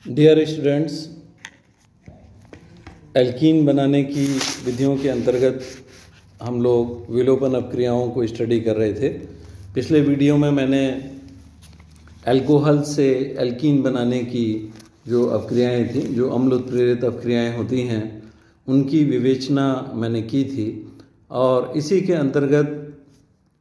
Dear students, alkene बनाने की विधियों के अंतर्गत हम लोग विलोपन अपक्रियाओं को स्टडी कर रहे थे। पिछले वीडियो में मैंने अल्कोहल से एल्कीन बनाने की जो अपक्रियाएं थी, जो अम्ल उत्प्रेरित अपक्रियाएं होती हैं, उनकी विवेचना मैंने की थी और इसी के अंतर्गत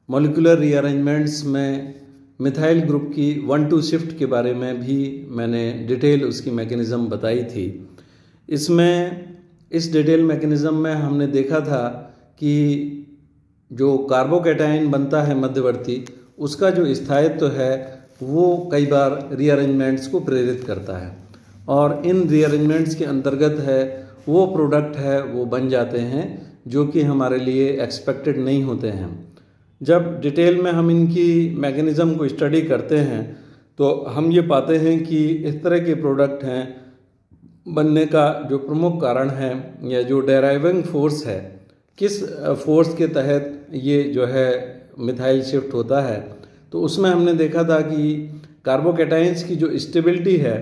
मॉलिक्यूलर रीअरेंजमेंट्स में मिथाइल ग्रुप की 1,2 शिफ्ट के बारे में भी मैंने डिटेल उसकी मैकेनिज़्म बताई थी। इस डिटेल मैकेनिज़्म में हमने देखा था कि जो कार्बोकैटायन बनता है मध्यवर्ती, उसका जो स्थायित्व है वो कई बार रीअरेंजमेंट्स को प्रेरित करता है और इन रीअरेंजमेंट्स के अंतर्गत है वो प्रोडक्ट है वो बन जाते हैं जो कि हमारे लिए एक्सपेक्टेड नहीं होते हैं। जब डिटेल में हम इनकी मैकेनिज़्म को स्टडी करते हैं तो हम ये पाते हैं कि इस तरह के प्रोडक्ट हैं बनने का जो प्रमुख कारण है या जो डेराइविंग फोर्स है, किस फोर्स के तहत ये जो है मिथाइल शिफ्ट होता है, तो उसमें हमने देखा था कि कार्बोकैटायंस की जो स्टेबिलिटी है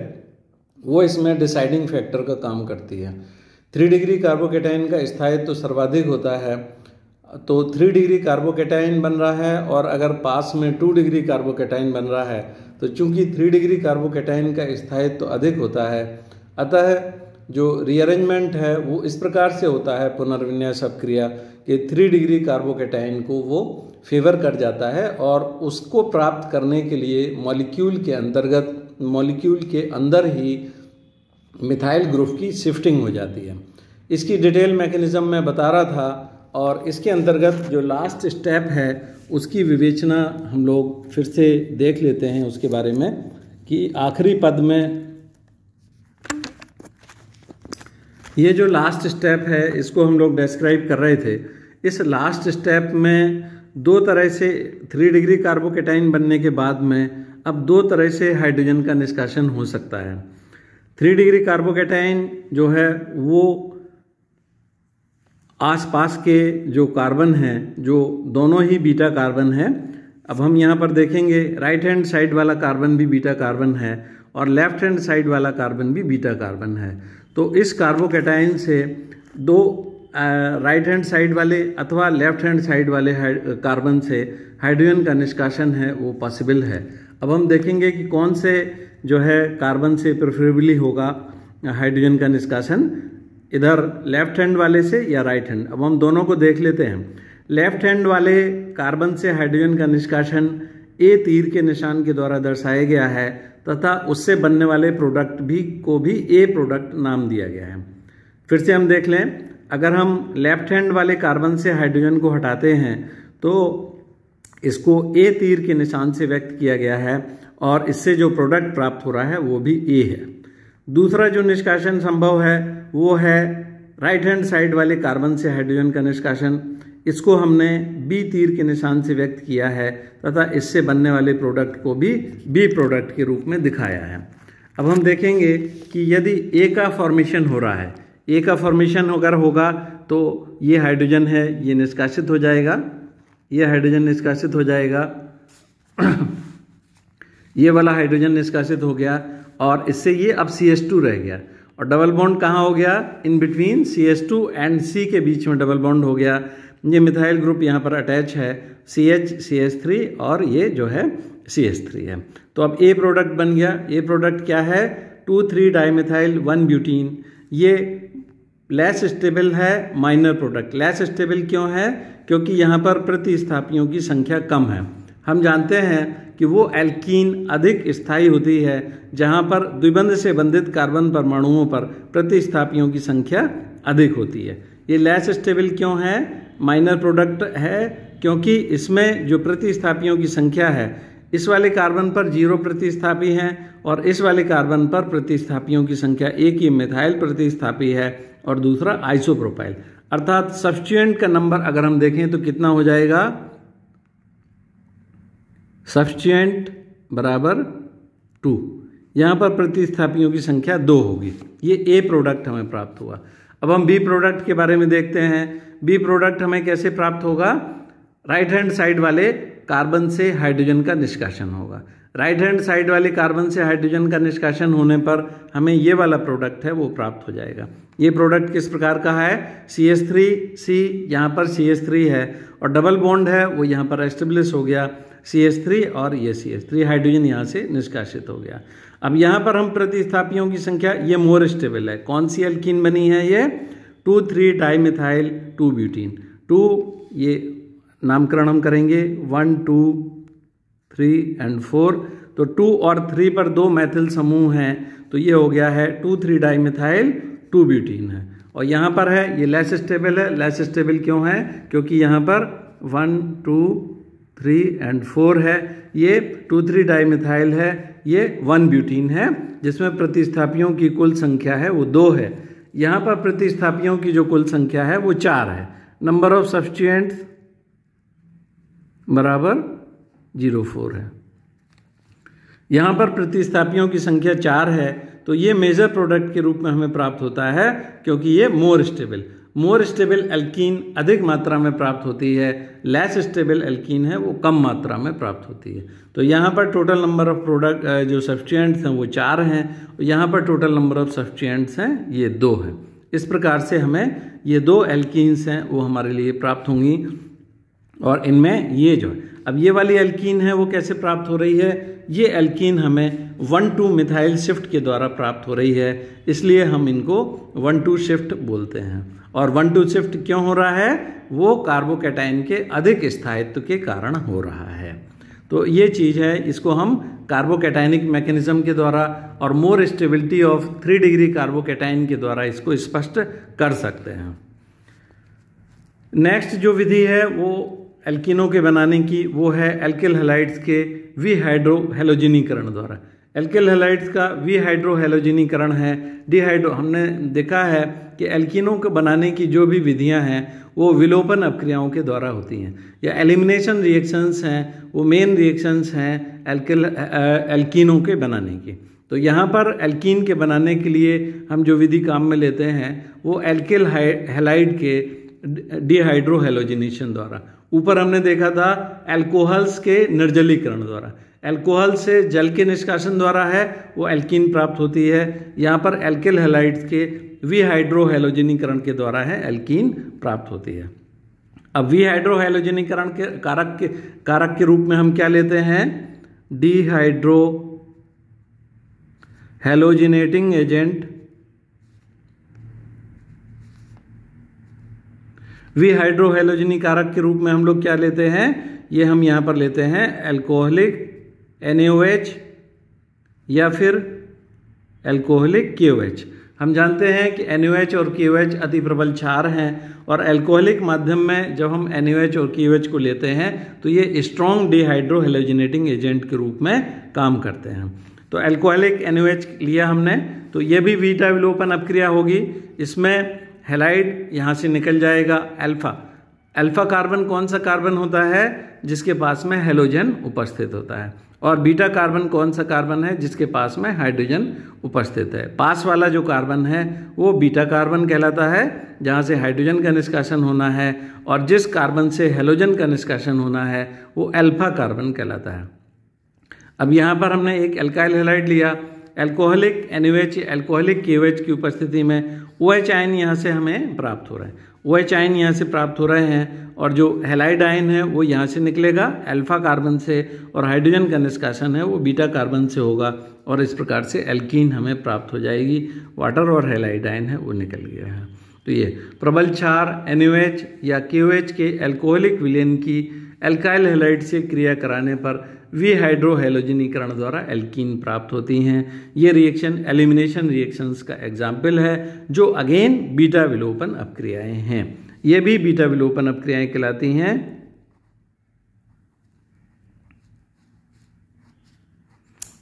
वो इसमें डिसाइडिंग फैक्टर का काम करती है। 3 डिग्री कार्बोकैटायन का स्थायित्व तो सर्वाधिक होता है, तो 3 डिग्री कार्बोकैटायन बन रहा है और अगर पास में 2 डिग्री कार्बोकैटायन बन रहा है तो चूंकि 3 डिग्री कार्बोकैटायन का स्थायित्व तो अधिक होता है, अतः जो रीअरेंजमेंट है वो इस प्रकार से होता है पुनर्विन्यास अपक्रिया कि 3 डिग्री कार्बोकैटायन को वो फेवर कर जाता है और उसको प्राप्त करने के लिए मॉलिक्यूल के अंदर ही मिथाइल ग्रुप की शिफ्टिंग हो जाती है। इसकी डिटेल मैकेनिज़्म मैं बता रहा था और इसके अंतर्गत जो लास्ट स्टेप है उसकी विवेचना हम लोग फिर से देख लेते हैं उसके बारे में कि आखिरी पद में ये जो लास्ट स्टेप है इसको हम लोग डिस्क्राइब कर रहे थे। इस लास्ट स्टेप में 2 तरह से 3 डिग्री कार्बोकैटायन बनने के बाद में अब 2 तरह से हाइड्रोजन का निष्कासन हो सकता है। 3 डिग्री कार्बोकैटायन जो है वो आसपास के जो कार्बन हैं, जो दोनों ही बीटा कार्बन है, अब हम यहाँ पर देखेंगे राइट हैंड साइड वाला कार्बन भी बीटा कार्बन है और लेफ्ट हैंड साइड वाला कार्बन भी बीटा कार्बन है। तो इस कार्बोकैटायन से 2 राइट हैंड साइड वाले अथवा लेफ्ट हैंड साइड वाले कार्बन से हाइड्रोजन का निष्कासन है वो पॉसिबल है। अब हम देखेंगे कि कौन से जो है कार्बन से प्रेफरेबली होगा हाइड्रोजन का निष्कासन, इधर लेफ्ट हैंड वाले से या राइट हैंड। अब हम दोनों को देख लेते हैं। लेफ्ट हैंड वाले कार्बन से हाइड्रोजन का निष्कासन ए तीर के निशान के द्वारा दर्शाया गया है तथा उससे बनने वाले प्रोडक्ट को भी ए प्रोडक्ट नाम दिया गया है। फिर से हम देख लें, अगर हम लेफ्ट हैंड वाले कार्बन से हाइड्रोजन को हटाते हैं तो इसको ए तीर के निशान से व्यक्त किया गया है और इससे जो प्रोडक्ट प्राप्त हो रहा है वो भी ए है। दूसरा जो निष्कासन संभव है वो है राइट हैंड साइड वाले कार्बन से हाइड्रोजन का निष्कासन। इसको हमने बी तीर के निशान से व्यक्त किया है तथा इससे बनने वाले प्रोडक्ट को भी बी प्रोडक्ट के रूप में दिखाया है। अब हम देखेंगे कि यदि ए का फॉर्मेशन हो रहा है, ए का फॉर्मेशन अगर होगा तो ये हाइड्रोजन है ये निष्कासित हो जाएगा, ये हाइड्रोजन निष्कासित हो जाएगा, ये वाला हाइड्रोजन निष्कासित हो गया और इससे ये अब CH2 रह गया और डबल बॉन्ड कहाँ हो गया, in between CH2 and C के बीच में डबल बॉन्ड हो गया। ये मिथाइल ग्रुप यहाँ पर अटैच है, CH CH3 और ये जो है CH3 है। तो अब ए प्रोडक्ट बन गया। ए प्रोडक्ट क्या है, 2,3 डाइमिथाइल 1 ब्यूटीन। ये लेस स्टेबल है, माइनर प्रोडक्ट। लेस स्टेबल क्यों है, क्योंकि यहाँ पर प्रतिस्थापियों की संख्या कम है। हम जानते हैं कि वो एल्कीन अधिक स्थायी होती है जहाँ पर द्विबंध से बंधित कार्बन परमाणुओं पर प्रतिस्थापियों की संख्या अधिक होती है। ये लेस स्टेबल क्यों है, माइनर प्रोडक्ट है, क्योंकि इसमें जो प्रतिस्थापियों की संख्या है, इस वाले कार्बन पर 0 प्रतिस्थापी हैं और इस वाले कार्बन पर प्रतिस्थापियों की संख्या, एक ही मिथाइल प्रतिस्थापी है और दूसरा आइसोप्रोपाइल। अर्थात सब्स्टिट्यूएंट का नंबर अगर हम देखें तो कितना हो जाएगा, सब्स्टिट्यूएंट बराबर 2। यहाँ पर प्रतिस्थापियों की संख्या 2 होगी। ये ए प्रोडक्ट हमें प्राप्त हुआ। अब हम बी प्रोडक्ट के बारे में देखते हैं। बी प्रोडक्ट हमें कैसे प्राप्त होगा, राइट हैंड साइड वाले कार्बन से हाइड्रोजन का निष्कासन होगा। राइट हैंड साइड वाले कार्बन से हाइड्रोजन का निष्कासन होने पर हमें ये वाला प्रोडक्ट है वो प्राप्त हो जाएगा। ये प्रोडक्ट किस प्रकार का है, CH3C, यहाँ पर CH3 है और डबल बॉन्ड है वो यहाँ पर एस्टेब्लिश हो गया CH3 और ये CH3 हाइड्रोजन यहाँ से निष्कासित हो गया। अब यहाँ पर हम प्रतिस्थापियों की संख्या, ये मोर स्टेबल है। कौन सी एल्कीन बनी है, ये 2,3 डाइमिथाइल 2 ब्यूटीन। 2 ये नामकरण हम करेंगे 1 2 3 एंड 4, तो 2 और 3 पर 2 मैथिल समूह हैं, तो ये हो गया है 2,3 डाइमिथाइल 2 ब्यूटीन है। और यहाँ पर है ये लेस स्टेबल है। लेस स्टेबल क्यों है, क्योंकि यहाँ पर 1 2 3 एंड 4 है, ये 2,3 डाइमिथाइल है, ये 1 ब्यूटीन है, जिसमें प्रतिस्थापियों की कुल संख्या है वो 2 है। यहाँ पर प्रतिस्थापियों की जो कुल संख्या है वो 4 है। नंबर ऑफ सब्स्टिट्यूएंट्स बराबर 0,4 है। यहाँ पर प्रतिस्थापियों की संख्या 4 है, तो ये मेजर प्रोडक्ट के रूप में हमें प्राप्त होता है, क्योंकि ये मोर स्टेबल एल्कीन अधिक मात्रा में प्राप्त होती है, लेस स्टेबल एल्कीन है वो कम मात्रा में प्राप्त होती है। तो यहाँ पर टोटल नंबर ऑफ प्रोडक्ट जो सब्स्टिट्यूएंट्स हैं वो 4 हैं, और यहाँ पर टोटल नंबर ऑफ सब्स्टिट्यूएंट्स हैं ये 2 हैं। इस प्रकार से हमें ये 2 एल्कीन्स हैं वो हमारे लिए प्राप्त होंगी। और इनमें ये जो है, अब ये वाली एल्कीन है वो कैसे प्राप्त हो रही है, ये एल्कीन हमें 1,2 मिथाइल शिफ्ट के द्वारा प्राप्त हो रही है, इसलिए हम इनको 1,2 शिफ्ट बोलते हैं। और 1,2 शिफ्ट क्यों हो रहा है, वो कार्बोकैटायन के अधिक स्थायित्व के कारण हो रहा है। तो ये चीज़ है, इसको हम कार्बोकैटायनिक मैकेनिज्म के द्वारा और more stability of 3 degree carbocation के द्वारा इसको स्पष्ट कर सकते हैं। नेक्स्ट जो विधि है वो एल्कीनों के बनाने की, वो है एल्किल हैलाइड्स के विहाइड्रोहैलोजिनीकरण द्वारा। एल्किल हैलाइड्स का विहाइड्रोहैलोजिनीकरण है डिहाइड्रो। हमने देखा है कि एल्कीनों को बनाने की जो भी विधियां हैं वो विलोपन अपक्रियाओं के द्वारा होती हैं, या एलिमिनेशन रिएक्शंस हैं, वो मेन रिएक्शंस हैं एल्कीनों के बनाने की। तो यहाँ पर एल्कीन के बनाने के लिए हम जो विधि काम में लेते हैं वो एल्किल हैलाइड के डिहाइड्रोहैलोजिनेशन द्वारा। ऊपर हमने देखा था एल्कोहल्स के निर्जलीकरण द्वारा, एल्कोहल से जल के निष्कासन द्वारा है वो एल्कीन प्राप्त होती है। यहाँ पर एल्किल हैलाइड्स के विहाइड्रोहैलोजिनीकरण के द्वारा है एल्कीन प्राप्त होती है। अब विहाइड्रोहैलोजिनीकरण के कारक के रूप में हम क्या लेते हैं, डिहाइड्रो हैलोजिनेटिंग एजेंट। विहाइड्रोहैलोजिनी कारक के रूप में हम लोग क्या लेते हैं, ये हम यहाँ पर लेते हैं एल्कोहलिक NaOH या फिर एल्कोहलिक KOH। हम जानते हैं कि NaOH और KOH अति प्रबल क्षार हैं, और एल्कोहलिक माध्यम में जब हम NaOH और KOH को लेते हैं तो ये स्ट्रॉन्ग डिहाइड्रोहैलोजिनेटिंग एजेंट के रूप में काम करते हैं। तो एल्कोहलिक NaOH लिया हमने, तो ये भी बीटा विलोपन अपक्रिया होगी। इसमें हैलाइड यहाँ से निकल जाएगा अल्फा कार्बन कौन सा कार्बन होता है, जिसके पास में हैलोजन उपस्थित होता है, और बीटा कार्बन कौन सा कार्बन है, जिसके पास में हाइड्रोजन उपस्थित है। पास वाला जो कार्बन है वो बीटा कार्बन कहलाता है, जहाँ से हाइड्रोजन का निष्कासन होना है, और जिस कार्बन से हैलोजन का निष्कासन होना है वो अल्फा कार्बन कहलाता है। अब यहाँ पर हमने एक एल्काइल हैलाइड लिया, एल्कोहलिक NaOH एल्कोहलिक KOH की उपस्थिति में OH आयन यहाँ से हमें प्राप्त हो रहा है, OH आयन यहाँ से प्राप्त हो रहे हैं, और जो हैलाइड आयन है वो यहाँ से निकलेगा अल्फा कार्बन से, और हाइड्रोजन का निष्कासन है वो बीटा कार्बन से होगा, और इस प्रकार से एल्कीन हमें प्राप्त हो जाएगी। वाटर और हैलाइड आयन है वो निकल गया है। तो ये प्रबल क्षार NaOH या KOH के एल्कोहलिक विलयन की एल्काइल हैलाइड से क्रिया कराने पर विहाइड्रोहैलोजिनीकरण द्वारा एल्कीन प्राप्त होती हैं। ये रिएक्शन एलिमिनेशन रिएक्शंस का एग्जाम्पल है, जो अगेन बीटा विलोपन अपक्रियाएं हैं। ये भी बीटा विलोपन अपक्रियाएं कहलाती हैं।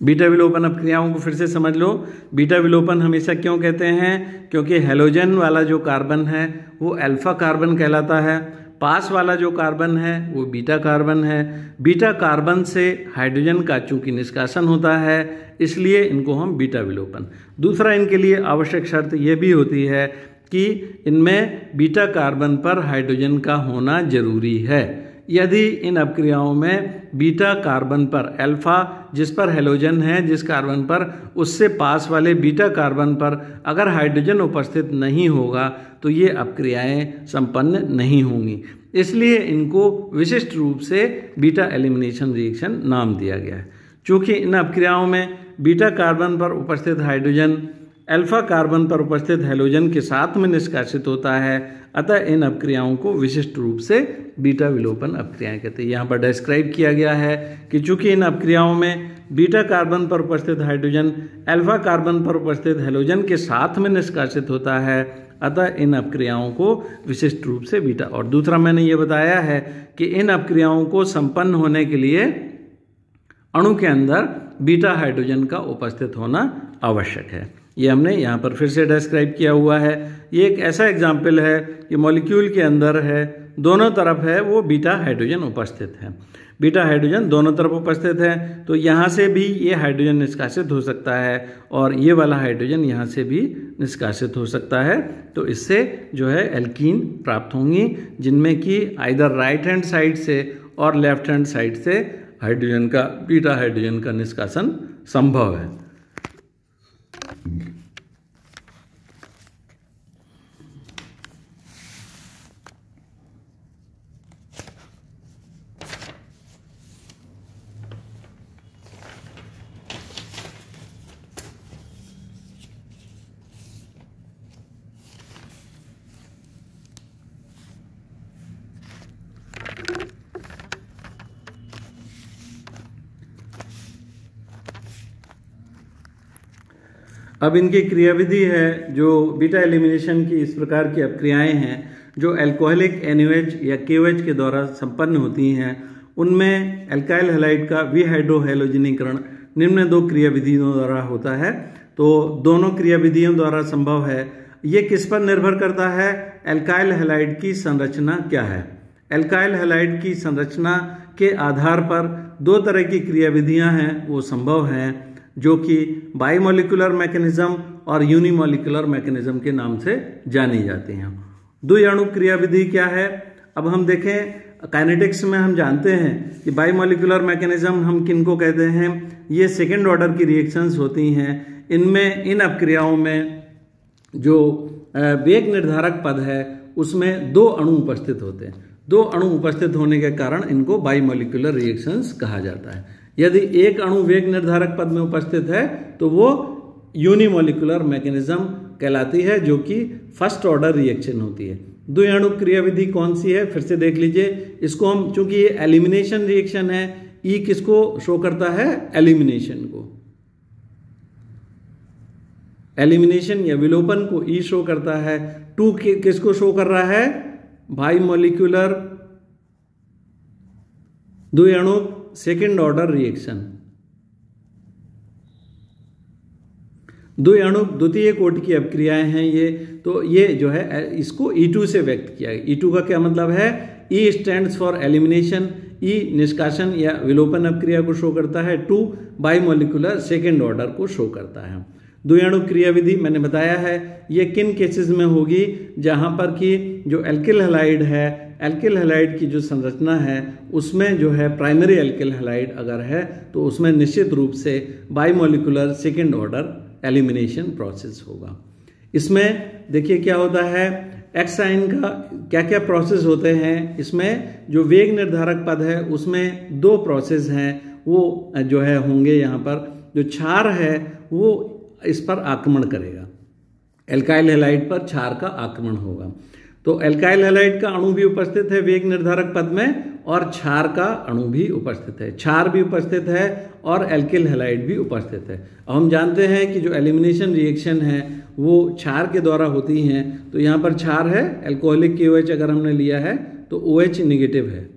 बीटा विलोपन अपक्रियाओं को फिर से समझ लो। बीटा विलोपन हमेशा क्यों कहते हैं, क्योंकि हैलोजन वाला जो कार्बन है वो अल्फा कार्बन कहलाता है, पास वाला जो कार्बन है वो बीटा कार्बन है। बीटा कार्बन से हाइड्रोजन का चूंकि निष्कासन होता है, इसलिए इनको हम बीटा विलोपन। दूसरा, इनके लिए आवश्यक शर्त यह भी होती है कि इनमें बीटा कार्बन पर हाइड्रोजन का होना जरूरी है। यदि इन अपक्रियाओं में बीटा कार्बन पर अल्फा जिस पर हैलोजन है जिस कार्बन पर, उससे पास वाले बीटा कार्बन पर अगर हाइड्रोजन उपस्थित नहीं होगा तो ये अपक्रियाएं संपन्न नहीं होंगी। इसलिए इनको विशिष्ट रूप से बीटा एलिमिनेशन रिएक्शन नाम दिया गया है। चूँकि इन अपक्रियाओं में बीटा कार्बन पर उपस्थित हाइड्रोजन अल्फा कार्बन पर उपस्थित हैलोजन के साथ में निष्कासित होता है, अतः इन अपक्रियाओं को विशिष्ट रूप से बीटा विलोपन अपक्रियाएं कहते हैं। यहाँ पर डिस्क्राइब किया गया है कि चूंकि इन अपक्रियाओं में बीटा कार्बन पर उपस्थित हाइड्रोजन अल्फा कार्बन पर उपस्थित हैलोजन के साथ में निष्कासित होता है, अतः इन अपक्रियाओं को विशिष्ट रूप से बीटा। और दूसरा मैंने ये बताया है कि इन अपक्रियाओं को संपन्न होने के लिए अणु के अंदर बीटा हाइड्रोजन का उपस्थित होना आवश्यक है। ये हमने यहाँ पर फिर से डिस्क्राइब किया हुआ है। ये एक ऐसा एग्जाम्पल है कि मॉलिक्यूल के अंदर है, दोनों तरफ है वो बीटा हाइड्रोजन उपस्थित है, बीटा हाइड्रोजन दोनों तरफ उपस्थित है। तो यहाँ से भी ये हाइड्रोजन निष्कासित हो सकता है और ये वाला हाइड्रोजन यहाँ से भी निष्कासित हो सकता है। तो इससे जो है एल्कीन प्राप्त होंगी, जिनमें कि आइदर राइट हैंड साइड से और लेफ्ट हैंड साइड से हाइड्रोजन का बीटा हाइड्रोजन का निष्कासन संभव है। अब इनकी क्रियाविधि है जो बीटा एलिमिनेशन की इस प्रकार की अपक्रियाएं हैं जो अल्कोहलिक NaOH या KOH के द्वारा संपन्न होती हैं। उनमें अल्काइल हैलाइड का विहाइड्रोहैलोजनीकरण निम्न दो क्रियाविधियों द्वारा होता है। तो दोनों क्रियाविधियों द्वारा संभव है। ये किस पर निर्भर करता है? अल्काइल हैलाइड की संरचना क्या है। अल्काइल हैलाइड की संरचना के आधार पर दो तरह की क्रियाविधियां हैं वो संभव हैं, जो कि बाइमोलिकुलर मैकेनिज्म और यूनिमोलिकुलर मैकेनिज्म के नाम से जानी जाती हैं। द्विअणु क्रियाविधि क्या है? अब हम देखें काइनेटिक्स में हम जानते हैं कि बाइमोलिकुलर मैकेनिज्म हम किनको कहते हैं। ये सेकेंड ऑर्डर की रिएक्शंस होती हैं। इनमें इन अपक्रियाओं में जो वेग निर्धारक पद है उसमें दो अणु उपस्थित होते हैं। दो अणु उपस्थित होने के कारण इनको बाइमोलिकुलर रिएक्शंस कहा जाता है। यदि एक अणु वेग निर्धारक पद में उपस्थित है तो वो यूनिमोलिकुलर मैकेनिज्म कहलाती है, जो कि फर्स्ट ऑर्डर रिएक्शन होती है। द्विअणु क्रियाविधि कौन सी है फिर से देख लीजिए। इसको हम, चूंकि ये एलिमिनेशन रिएक्शन है, ई किसको शो करता है? एलिमिनेशन को। एलिमिनेशन या विलोपन को ई शो करता है। टू किसको शो कर रहा है? बाइमोलिकुलर द्विअणु सेकेंड ऑर्डर रिएक्शन। द्विअणु द्वितीय कोटि की अपक्रियाएं हैं ये। तो ये जो है इसको E2 से व्यक्त किया गया। E2 का क्या मतलब है? E stands for elimination. E निष्कासन या विलोपन अपक्रिया को शो करता है। 2 बाइमोलिकुलर सेकेंड ऑर्डर को शो करता है। द्विअणु क्रियाविधि मैंने बताया है ये किन केसेस में होगी? जहां पर कि जो एल्किल हैलाइड है, एल्किल हैलाइड की जो संरचना है उसमें जो है प्राइमरी एल्किल हैलाइड अगर है तो उसमें निश्चित रूप से बाइमोलिकुलर सेकेंड ऑर्डर एलिमिनेशन प्रोसेस होगा। इसमें देखिए क्या होता है, एक्स आयन का क्या क्या प्रोसेस होते हैं। इसमें जो वेग निर्धारक पद है उसमें दो प्रोसेस हैं, वो जो है होंगे। यहाँ पर जो क्षार है वो इस पर आक्रमण करेगा, एल्काइल हैलाइड पर क्षार का आक्रमण होगा। तो एल्काइल हैलाइड का अणु भी उपस्थित है वेग निर्धारक पद में और क्षार का अणु भी उपस्थित है, क्षार भी उपस्थित है और एल्किल हैलाइड भी उपस्थित है। अब हम जानते हैं कि जो एलिमिनेशन रिएक्शन है वो क्षार के द्वारा होती हैं। तो यहाँ पर क्षार है, अल्कोहलिक KOH अगर हमने लिया है तो OH निगेटिव है,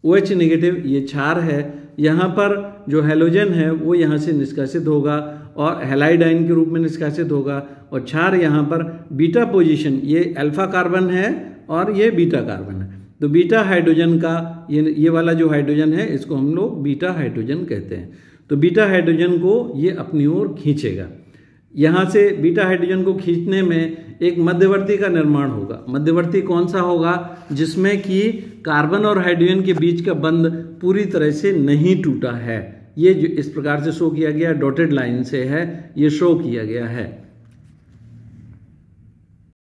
OH निगेटिव ये क्षार है। यहाँ पर जो हैलोजन है वो यहाँ से निष्कासित होगा और हैलाइड आयन के रूप में निष्कासित होगा और क्षार यहाँ पर बीटा पोजीशन, ये अल्फा कार्बन है और ये बीटा कार्बन है। तो बीटा हाइड्रोजन का ये वाला जो हाइड्रोजन है इसको हम लोग बीटा हाइड्रोजन कहते हैं। तो बीटा हाइड्रोजन को ये अपनी ओर खींचेगा। यहाँ से बीटा हाइड्रोजन को खींचने में एक मध्यवर्ती का निर्माण होगा। मध्यवर्ती कौन सा होगा? जिसमें कि कार्बन और हाइड्रोजन के बीच का बंध पूरी तरह से नहीं टूटा है। ये जो इस प्रकार से शो किया गया, डॉटेड लाइन से है, ये शो किया गया है।